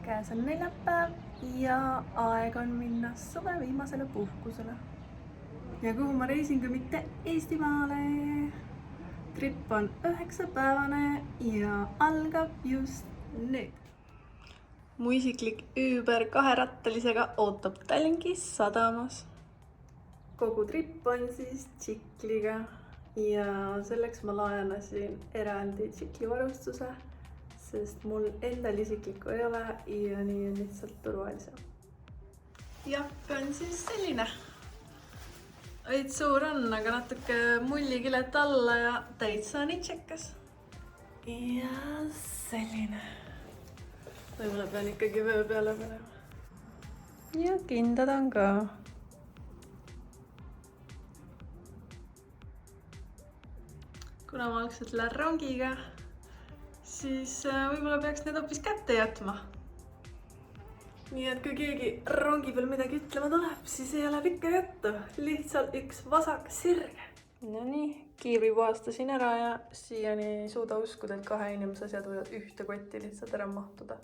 Käes on neljapäev ja aeg on minna suve viimasele puhkusele. Ja kuhu ma reisin, kui mitte Eestimaale. Trip on 9-päevane ja algab just nüüd. Mu isiklik Uber 2-rattalisega ootab Tallinki sadamas. Kogu trip on siis tšikliga ja selleks ma laenasin eraldi tšikli varustuse, sest mul endal isiklikku ei ole ja nii on lihtsalt turvalisem. Jakk on siis selline. Veits suur on, aga natuke mullikilet alla ja täitsa nitšekas. Ja selline. Võib-olla pean ikkagi vöö peale panema. Ja kindad on ka. Kuna ma algselt lähen rongiga, siis võib-olla peaks need hoopis kätte jätma. Nii et kui keegi rongi peal midagi ütlema tuleb, siis ei ole pikka juttu. Lihtsalt üks vasak sirge. Nonii, kiivri puhastasin ära ja siiani ei suuda uskuda, et 2 inimese asjad võivad ühte kotti lihtsalt ära mahtuda.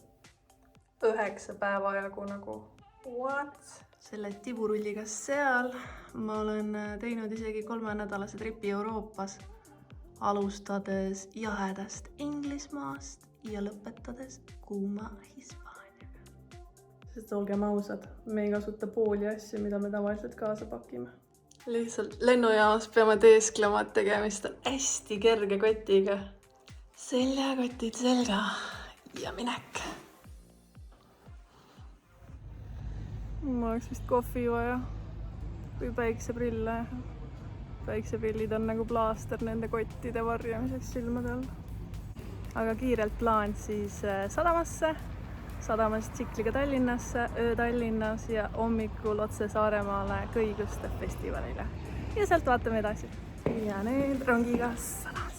9 päeva jagu nagu. What? Selle tiburulliga seal ma olen teinud isegi 3-nädalase tripi Euroopas. Alustades jahedast Inglismaast ja lõpetades kuuma Hispaaniaga. Sest olgem ausad, me ei kasuta pooli asju, mida me tavaliselt kaasa pakime. Lihtsalt lennujaamas peame teesklema, et tegemist on hästi kerge kotiga. Seljakotid selga ja minek. Ma oleks vist kohvi vaja või päikseprille. Päikseprillid on nagu plaaster nende kottide varjamiseks silmade all. Aga kiirelt plaan siis sadamasse, sadamast tšikliga Tallinnasse, öö Tallinnas ja hommikul otse Saaremaale Kõiguste festivalile. Ja sealt vaatame edasi. Ja nüüd rongiga sadamasse.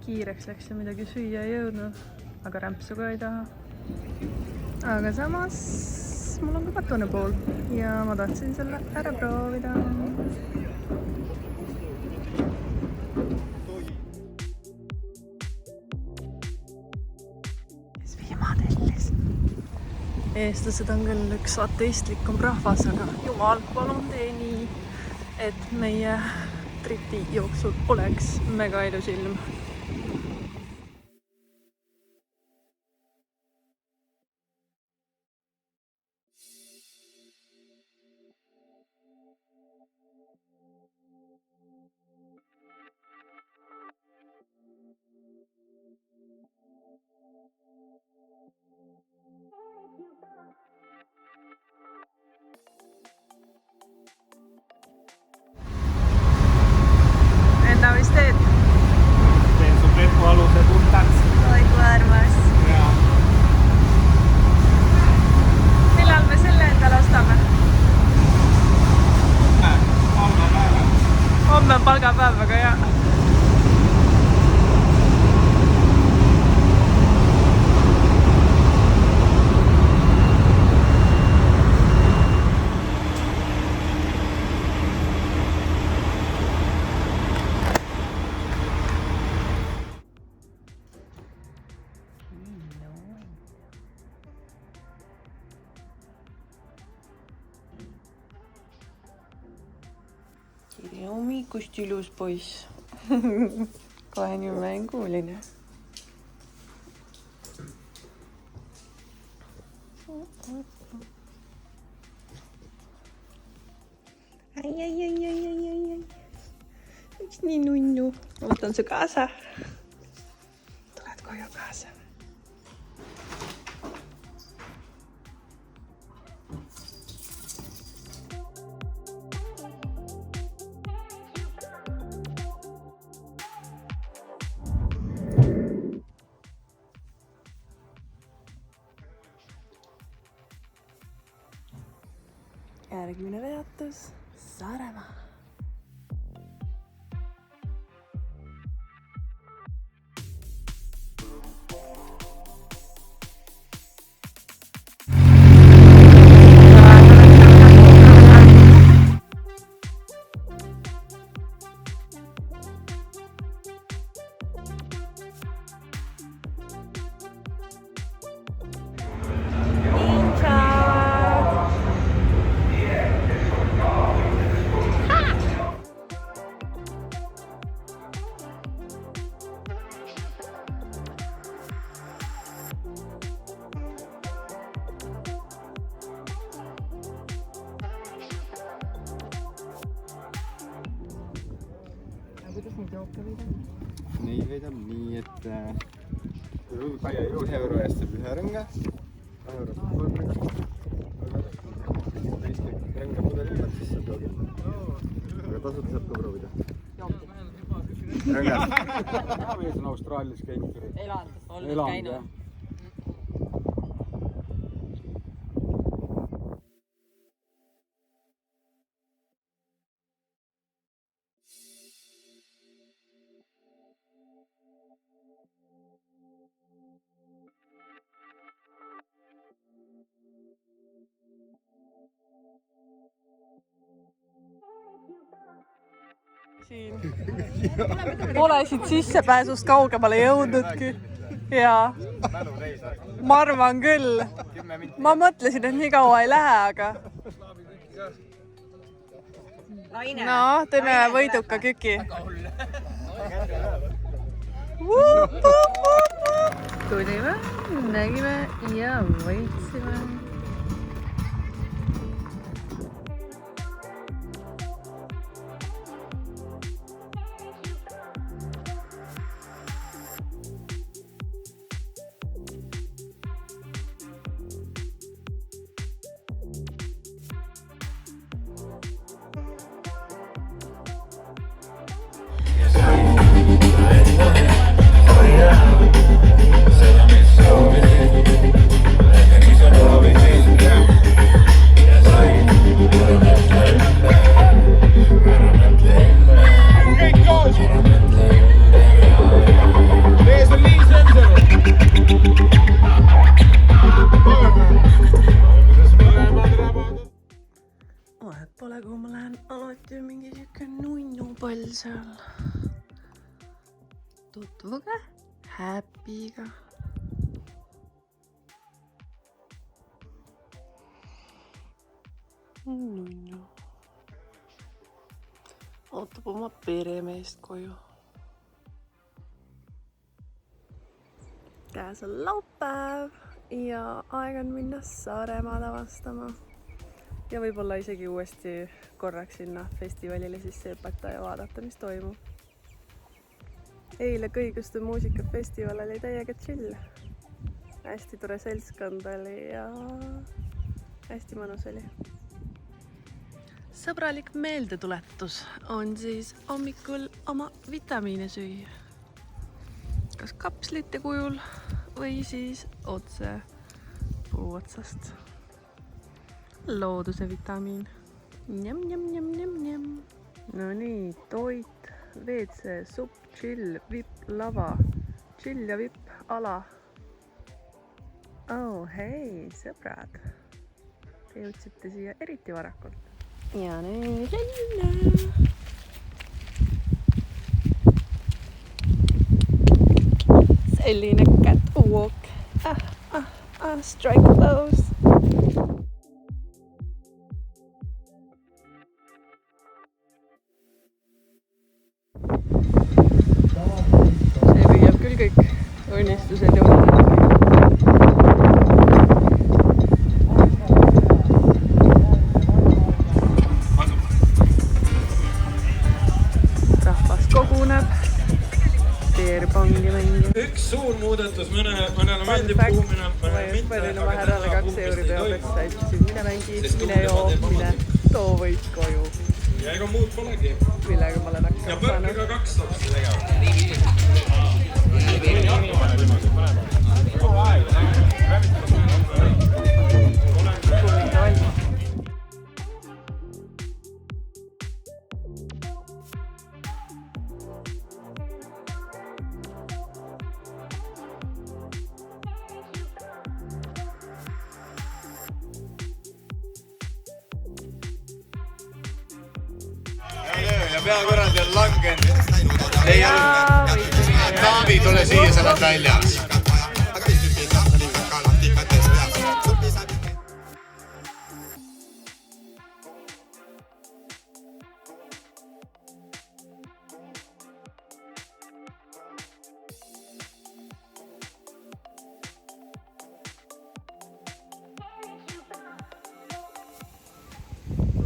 Kiireks läks ja midagi süüa ei jõudnud, aga rämpsu ka ei taha. Aga samas mul on ka katune pool ja ma tahtsin selle ära proovida. Vihmatellis. Eestlased on küll üks ateistlikum rahvas, aga jumal, palun tee nii, et meie tripi jooksul oleks mega ilus ilm. Enda vist teed? Teen su plepualuse puhtaks. Oi kui armas. Jaa. Millal me selle endale ostame? Palgapäeva. Homme on palgapäev, aga jah. Tere hommikust, ilus poiss. Kohe nii mänguline. Ai. Miks nii nunnu? Ma võtan su kaasa. Tuled koju kaasa. Järgmine veatus Saaremaa. kuidas neid jooke veidab? Neid veidab nii, et 1 euro eest saab 1 rõnga, 2 eurot 3 rõnga, aga 50 rõnga pudeli pealt siis saab joogida. Aga tasuta saab ka proovida. Rõngad. Mees on Austraalias käinud. Olnud käinud. Pole siit sissepääsust kaugemale jõudnudki. Jaa, ma arvan küll. Ma mõtlesin, et nii kaua ei lähe, aga... No, teeme võiduka küki. Tulime, nägime ja võitsime. Vahet pole, kui ma lähen alati mingi siuke nunnupall seal. Tutvuge Happy'ga. Nunnu. Ootab oma peremeest koju. Käes on laupäev ja aeg on minna Saaremaad avastama. Ja võib-olla isegi uuesti korraks sinna festivalile sisse hüpata ja vaadata, mis toimub. Eile Kõiguste muusikafestival oli täiega chill. Hästi tore seltskond oli ja hästi mõnus oli. Sõbralik meeldetuletus on siis hommikul oma vitamiine süüa. Kas kapslite kujul või siis otse puu otsast. Looduse vitamiin. Njam, njam, njam, njam, njam. No nii, toit, WC, supp, chill, vipp, lava, chill ja vipp, ala. Oh, hei, sõbrad. Te jõudsite siia eriti varakult. Ja nüüd jälle. Selline catwalk. Strike pose. Kõik õnnistused ja rahvas koguneb, teerpangi mängib. Üks suur muudatus, mõnele meeldib puhumine, mõnele mitte. Panin oma härrale 2 euri peopessa, ütlesin mine mängi, mine joo, mine too võit koju. Ja ega muud polegi. Millega ma olen hakkama ja põrkiga 2 lapsi tegema. Ja peakorrald on langenud. Taavi, tule siia, sa oled väljas.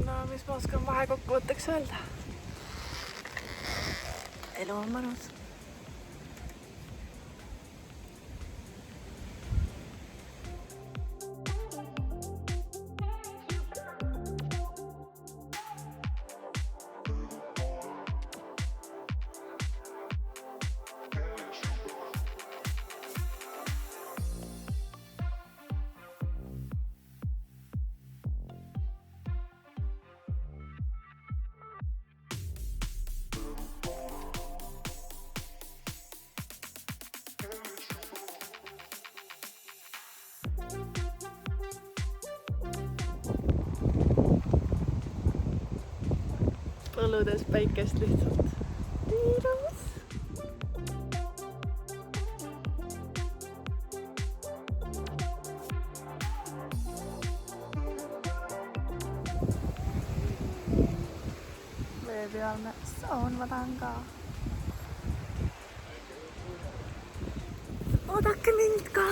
No, mis ma oskan vahekokkuvõtteks öelda? elu on mõnus. Põludes päikest lihtsalt. Tiirus! Veepealne saun vadan ka. Oodake mind ka!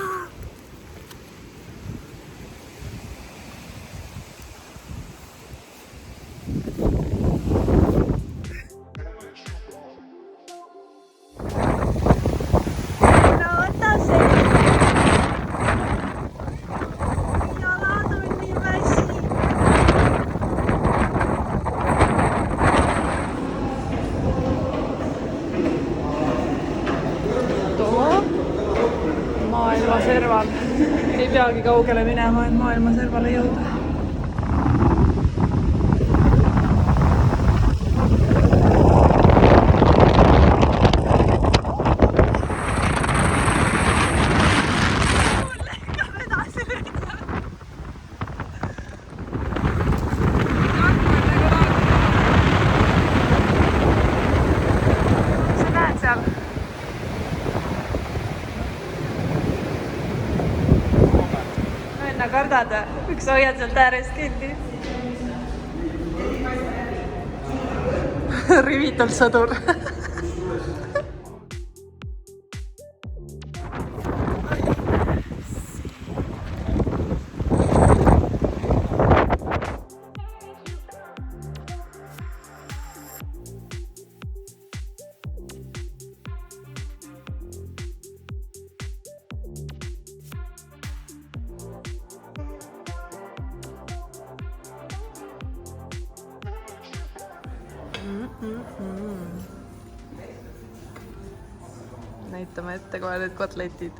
Maailma serval. Ei peagi kaugele minema, et maailma servale jõuda. Sa näed seal? Kardad, miks sa hoiad sealt äärest kinni? Rivitult sõdur. Näitame ette kohe need kotletid.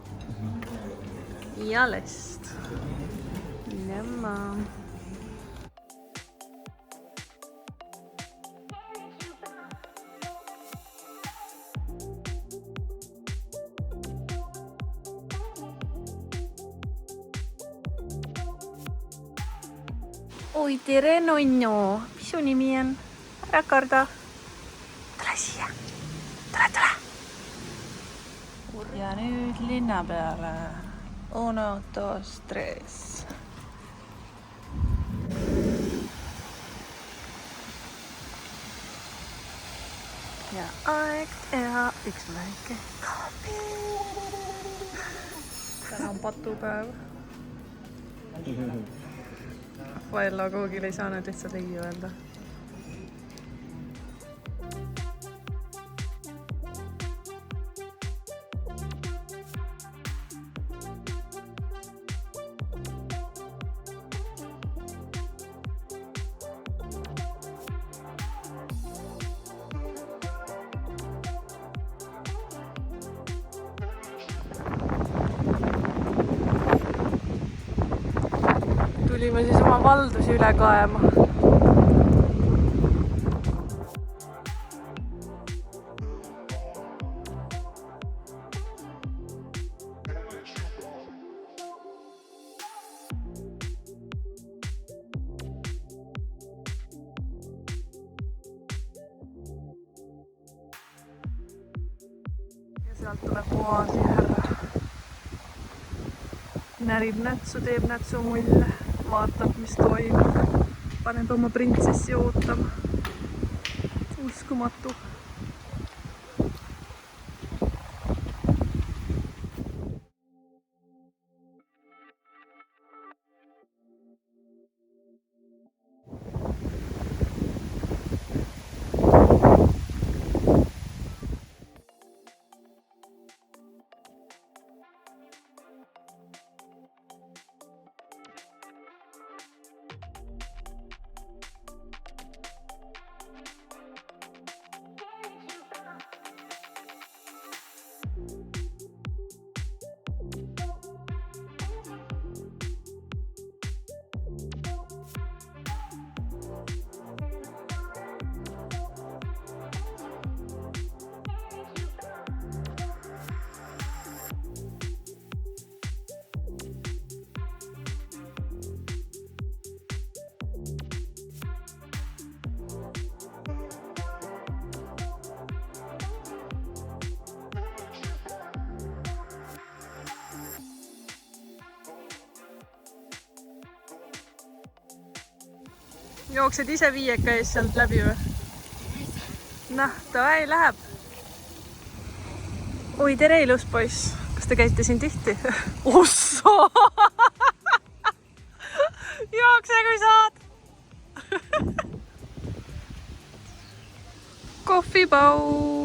Ja lest. Nämä. Oi, tere nonno. Mis su nimi on? Ära karda. Tule siia. Tule. Ja nüüd linna peale. Uno, dos, tres. Ja aeg teha üks väike kahvi. Täna on patupäev. Vaella kuhugil ei saa nüüd lihtsalt ligi öelda. Tulime siis oma valdusi üle kaema. Ja sealt tuleb oaasi härra. Närib nätsu, teeb nätsu mulle. Vaatab, mis toimub. Paneb oma printsessi ootama. Uskumatu. jooksed ise 5 eest sealt läbi või? Noh, davai, läheb. Oi, tere, ilus poiss. Kas te käite siin tihti? Ossa! Jookse, kui saad! Kohvipau!